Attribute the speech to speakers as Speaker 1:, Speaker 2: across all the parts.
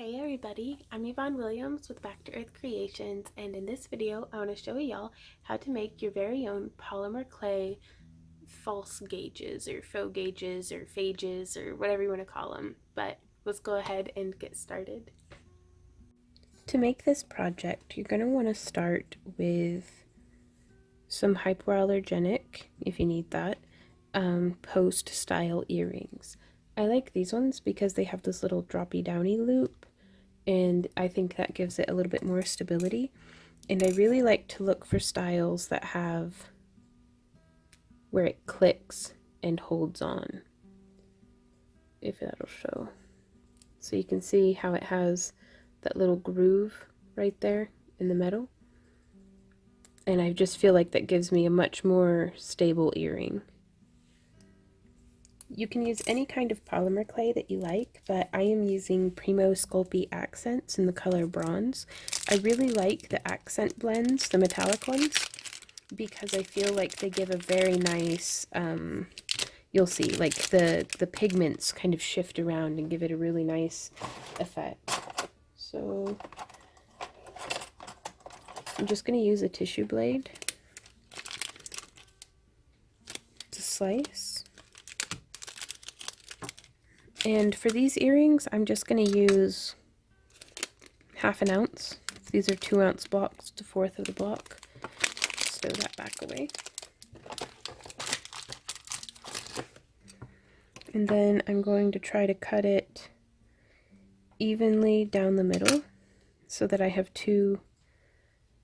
Speaker 1: Hey everybody, I'm Yvonne Williams with Back to Earth Creations, and in this video I want to show y'all how to make your very own polymer clay false gauges or faux gauges or phages or whatever you want to call them. But let's go ahead and get started. To make this project, you're going to want to start with some hypoallergenic, if you need that, post style earrings. I like these ones because they have this little droppy downy loop, and I think that gives it a little bit more stability. And I really like to look for styles that have where it clicks and holds on, if that'll show. So you can see how it has that little groove right there in the metal, and I just feel like that gives me a much more stable earring. You can use any kind of polymer clay that you like, but I am using Primo Sculpey Accents in the color bronze. I really like the accent blends, the metallic ones, because I feel like they give a very nice, you'll see, like the pigments kind of shift around and give it a really nice effect. So I'm just going to use a tissue blade to slice. And for these earrings, I'm just going to use ½ an ounce. These are 2-ounce blocks to 1/4 of the block. Stow that back away. And then I'm going to try to cut it evenly down the middle so that I have 2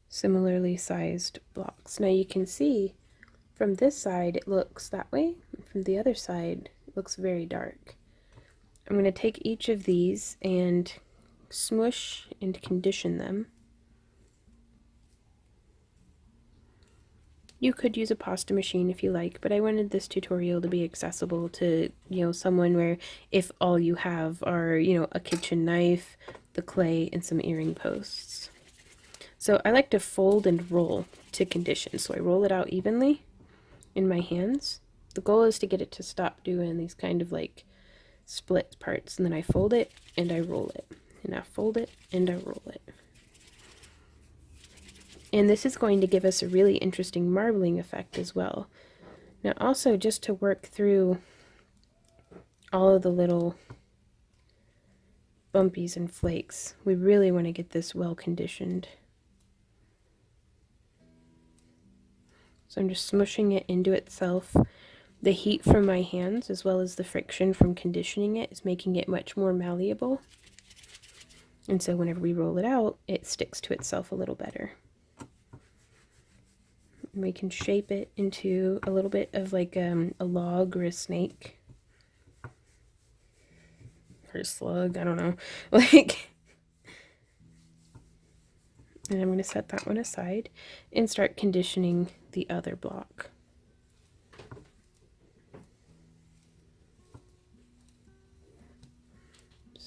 Speaker 1: similarly sized blocks. Now you can see from this side it looks that way, and from the other side it looks very dark. I'm going to take each of these and smush and condition them. You could use a pasta machine if you like, but I wanted this tutorial to be accessible to, someone where if all you have are, a kitchen knife, the clay, and some earring posts. So I like to fold and roll to condition. So I roll it out evenly in my hands. The goal is to get it to stop doing these kind of like split parts, and then I fold it and I roll it, and I fold it and I roll it. And this is going to give us a really interesting marbling effect as well. Now also, just to work through all of the little bumpies and flakes, we really want to get this well conditioned. So I'm just smushing it into itself. The heat from my hands, as well as the friction from conditioning it, is making it much more malleable. And so whenever we roll it out, it sticks to itself a little better. And we can shape it into a little bit of like a log or a snake. Or a slug, I don't know. And I'm going to set that one aside and start conditioning the other block.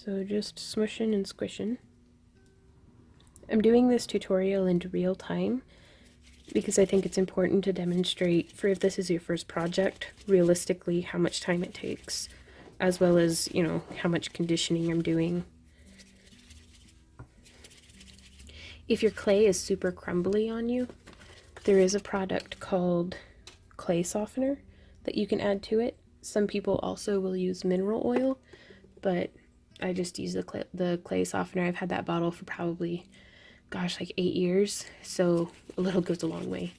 Speaker 1: So just smushing and squishing. I'm doing this tutorial in real time because I think it's important to demonstrate, for if this is your first project, realistically how much time it takes, as well as, how much conditioning I'm doing. If your clay is super crumbly on you, there is a product called clay softener that you can add to it. Some people also will use mineral oil, but I just use the clay softener. I've had that bottle for probably, gosh, like 8 years, so a little goes a long way.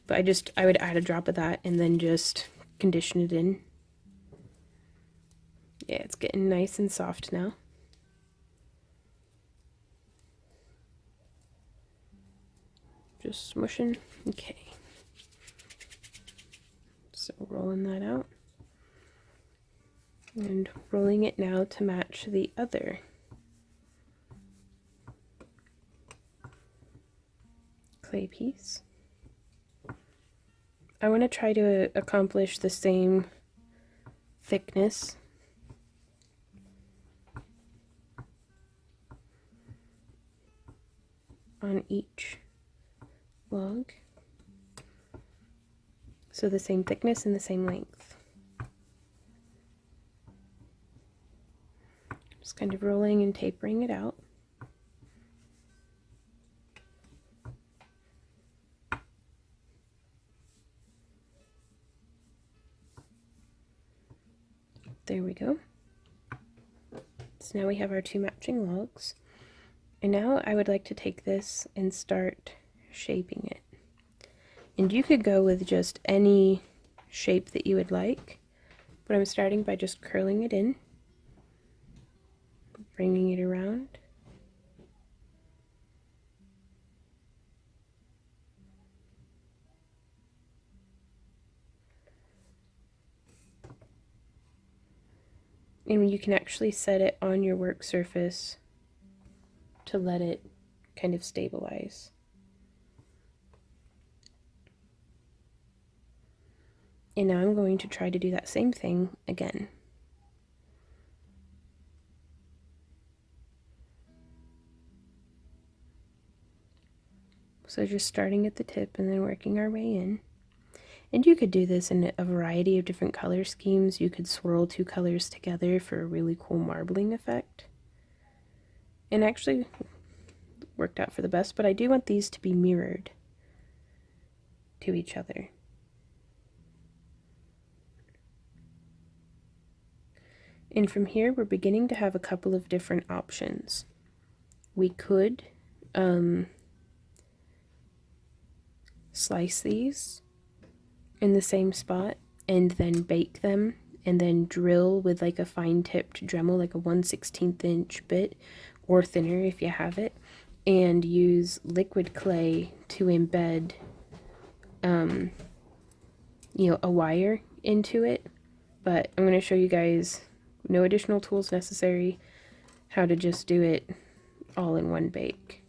Speaker 1: But I would add a drop of that and then just condition it in. Yeah, it's getting nice and soft now. Just smushing. Okay. So rolling that out. And rolling it now to match the other clay piece. I want to try to accomplish the same thickness on each log. So the same thickness and the same length. Just kind of rolling and tapering it out. There we go. So now we have our two matching logs. And now I would like to take this and start shaping it. And you could go with just any shape that you would like, but I'm starting by just curling it in, bringing it around. And you can actually set it on your work surface to let it kind of stabilize. And now I'm going to try to do that same thing again. So just starting at the tip and then working our way in. And you could do this in a variety of different color schemes. You could swirl two colors together for a really cool marbling effect. And actually worked out for the best, but I do want these to be mirrored to each other. And from here, we're beginning to have a couple of different options. We could slice these in the same spot and then bake them and then drill with like a fine tipped Dremel, like a 1/16 inch bit or thinner if you have it, and use liquid clay to embed you know, a wire into it. But I'm going to show you guys, no additional tools necessary, how to just do it all in one bake.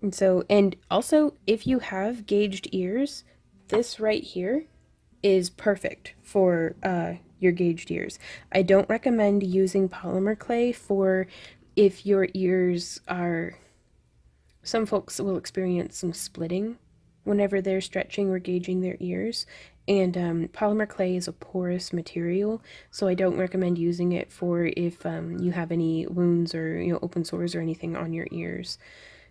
Speaker 1: And so, and also, if you have gauged ears, this right here is perfect for your gauged ears. I don't recommend using polymer clay for if your ears are, some folks will experience some splitting whenever they're stretching or gauging their ears. And polymer clay is a porous material, so I don't recommend using it for if you have any wounds or, you know, open sores or anything on your ears.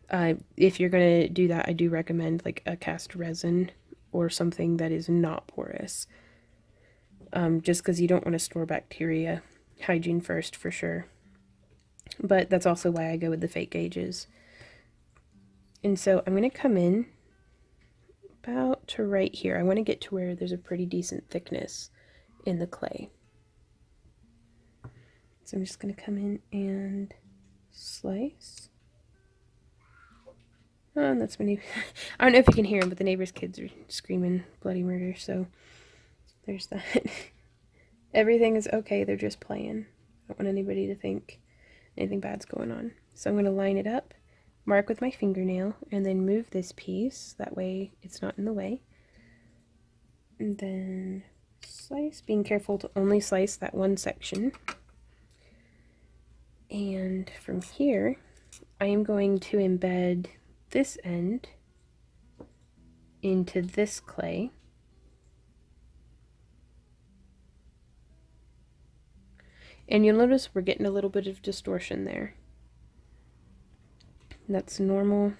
Speaker 1: If you're going to do that, I do recommend like a cast resin or something that is not porous. Just because you don't want to store bacteria. Hygiene first for sure. But that's also why I go with the fake gauges. And so I'm going to come in about to right here. I want to get to where there's a pretty decent thickness in the clay. So I'm just going to come in and slice. Oh, and that's my neighbor. I don't know if you can hear him, but the neighbor's kids are screaming bloody murder, so there's that. Everything is okay, they're just playing. I don't want anybody to think anything bad's going on. So I'm going to line it up, mark with my fingernail, and then move this piece. That way it's not in the way. And then slice, being careful to only slice that one section. And from here, I am going to embed this end into this clay. And you'll notice we're getting a little bit of distortion there. That's normal.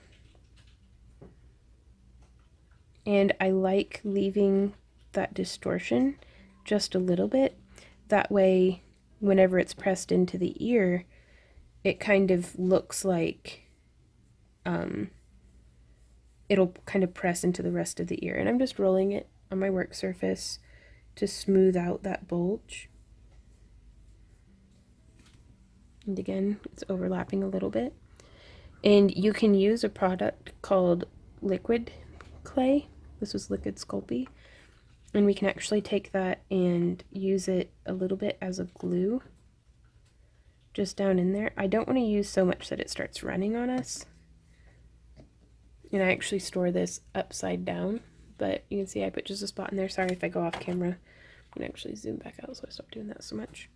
Speaker 1: And I like leaving that distortion just a little bit. That way, whenever it's pressed into the ear, it kind of looks like it'll kind of press into the rest of the ear. And I'm just rolling it on my work surface to smooth out that bulge. And again, it's overlapping a little bit. And you can use a product called liquid clay. This was Liquid Sculpey. And we can actually take that and use it a little bit as a glue just down in there. I don't want to use so much that it starts running on us. And I actually store this upside down, but you can see I put just a spot in there. Sorry if I go off camera. I'm going to actually zoom back out so I stop doing that so much.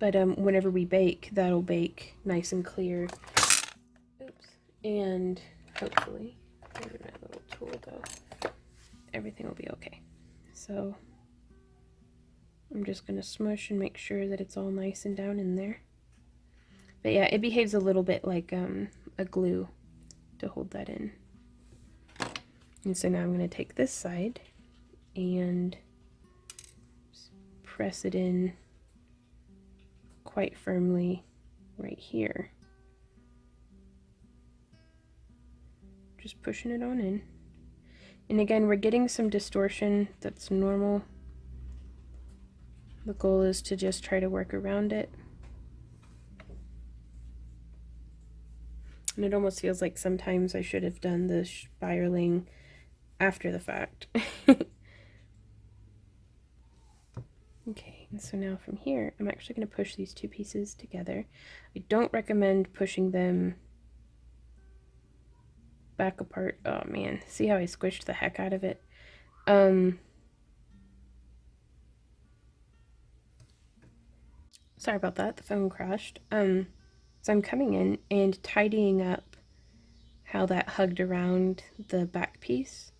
Speaker 1: But whenever we bake, that'll bake nice and clear. Oops. And hopefully, where did my little tool go? Everything will be okay. So I'm just going to smush and make sure that it's all nice and down in there. But yeah, it behaves a little bit like a glue to hold that in. And so now I'm going to take this side and press it in quite firmly right here. Just pushing it on in. And again, we're getting some distortion. That's normal. The goal is to just try to work around it. And it almost feels like sometimes I should have done the spiraling after the fact. Okay, and so now from here, I'm actually going to push these two pieces together. I don't recommend pushing them back apart. Oh man, see how I squished the heck out of it? Sorry about that, the phone crashed. So I'm coming in and tidying up how that hugged around the back piece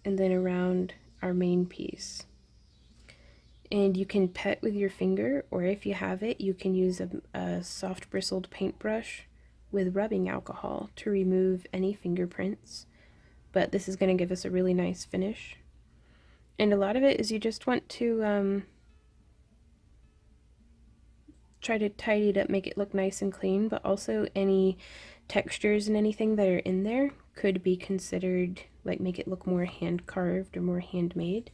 Speaker 1: and then around our main piece. And you can pet with your finger, or if you have it, you can use a soft bristled paintbrush with rubbing alcohol to remove any fingerprints. But this is going to give us a really nice finish. And a lot of it is you just want to try to tidy it up, make it look nice and clean, but also any textures and anything that are in there could be considered, like, make it look more hand carved or more handmade.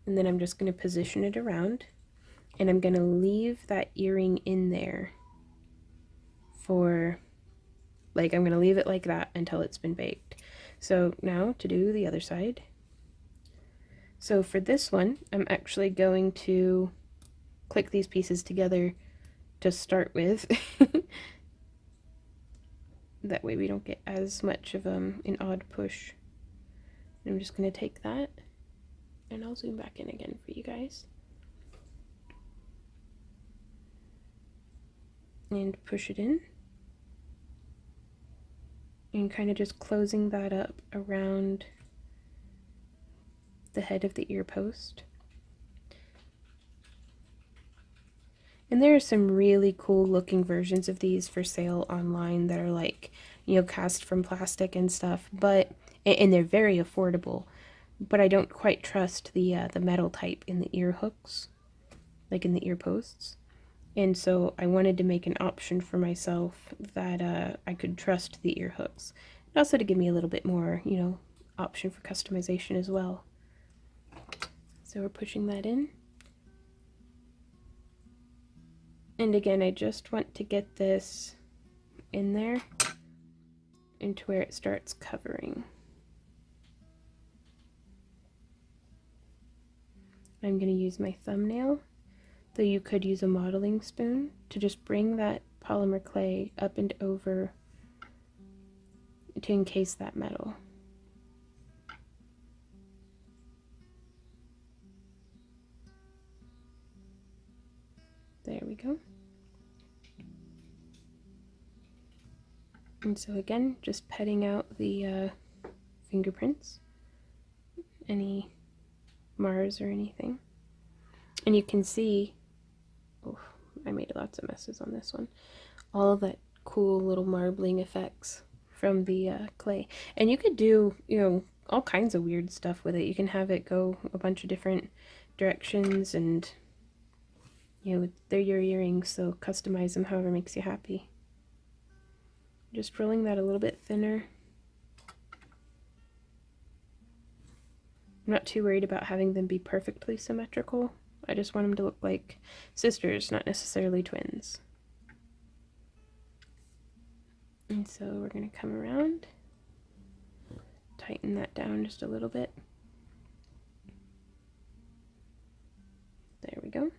Speaker 1: And then I'm just going to position it around, and I'm going to leave that earring in there for, like, I'm going to leave it like that until it's been baked. So now to do the other side. So for this one, I'm actually going to click these pieces together to start with. That way we don't get as much of an odd push. I'm just going to take that, and I'll zoom back in again for you guys. And push it in. And kind of just closing that up around the head of the ear post. And there are some really cool looking versions of these for sale online that are like, you know, cast from plastic and stuff, but, and they're very affordable, but I don't quite trust the metal type in the ear hooks, like in the ear posts. And so I wanted to make an option for myself that I could trust the ear hooks. And also to give me a little bit more, you know, option for customization as well. So we're pushing that in. And again, I just want to get this in there into where it starts covering. I'm going to use my thumbnail, though you could use a modeling spoon, to just bring that polymer clay up and over to encase that metal. There we go. And so again, just petting out the fingerprints, any Mars or anything. And you can see, oh, I made lots of messes on this one, all of that cool little marbling effects from the clay. And you could do, you know, all kinds of weird stuff with it. You can have it go a bunch of different directions, and, you know, they're your earrings, so customize them however makes you happy. Just rolling that a little bit thinner. I'm not too worried about having them be perfectly symmetrical. I just want them to look like sisters, not necessarily twins. And so we're going to come around, tighten that down just a little bit. There we go.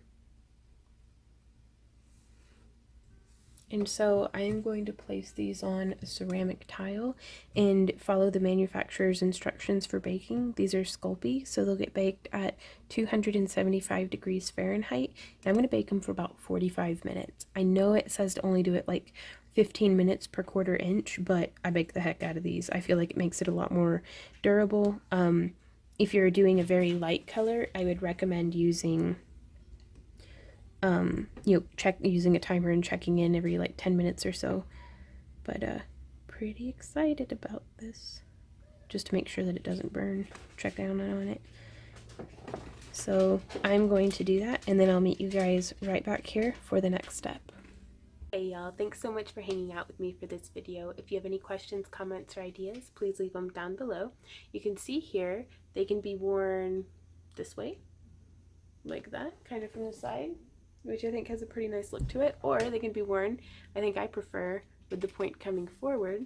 Speaker 1: And so I am going to place these on a ceramic tile and follow the manufacturer's instructions for baking. These are Sculpey, so they'll get baked at 275 degrees Fahrenheit. And I'm going to bake them for about 45 minutes. I know it says to only do it like 15 minutes per quarter inch, but I bake the heck out of these. I feel like it makes it a lot more durable. if you're doing a very light color, I would recommend using using a timer and checking in every like 10 minutes or so. But pretty excited about this, just to make sure that it doesn't burn. Check down on it. So I'm going to do that, and then I'll meet you guys right back here for the next step. Hey y'all, thanks so much for hanging out with me for this video. If you have any questions, comments, or ideas, please leave them down below. You can see here, they can be worn this way, like that, kind of from the side, which I think has a pretty nice look to it, or they can be worn, I think I prefer, with the point coming forward,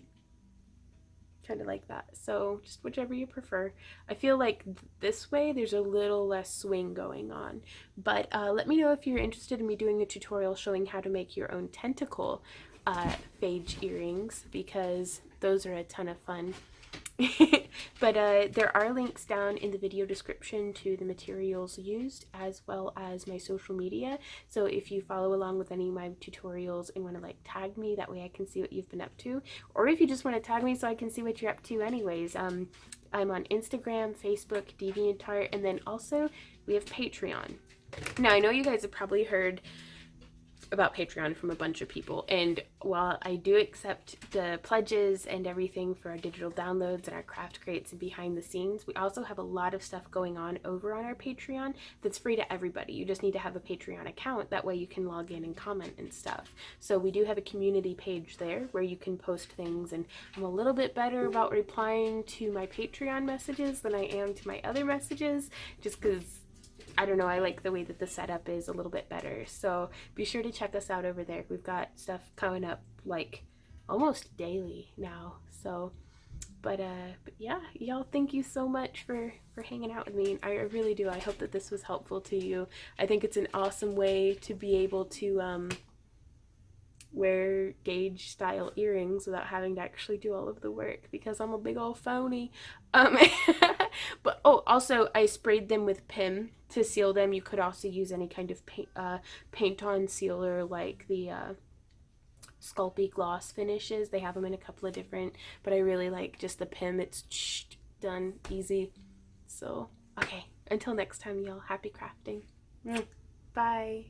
Speaker 1: kind of like that. So just whichever you prefer. I feel like this way there's a little less swing going on, but let me know if you're interested in me doing a tutorial showing how to make your own tentacle phage earrings, because those are a ton of fun. But there are links down in the video description to the materials used, as well as my social media. So if you follow along with any of my tutorials and want to like tag me, that way I can see what you've been up to. Or if you just want to tag me so I can see what you're up to anyways. I'm on Instagram, Facebook, DeviantArt, and then also we have Patreon. Now I know you guys have probably heard about Patreon from a bunch of people, and while I do accept the pledges and everything for our digital downloads and our craft crates and behind the scenes, we also have a lot of stuff going on over on our Patreon that's free to everybody. You just need to have a Patreon account, that way you can log in and comment and stuff. So we do have a community page there where you can post things, and I'm a little bit better about replying to my Patreon messages than I am to my other messages, just because I don't know, I like the way that the setup is a little bit better. So be sure to check us out over there. We've got stuff coming up like almost daily now. So, but yeah, y'all, thank you so much for hanging out with me. I really do. I hope that this was helpful to you. I think it's an awesome way to be able to wear gauge style earrings without having to actually do all of the work, because I'm a big old phony. But oh, also I sprayed them with PIM to seal them. You could also use any kind of paint on sealer, like the Sculpey gloss finishes. They have them in a couple of different, but I really like just the PIM. It's done easy. So okay, until next time y'all, happy crafting. Bye.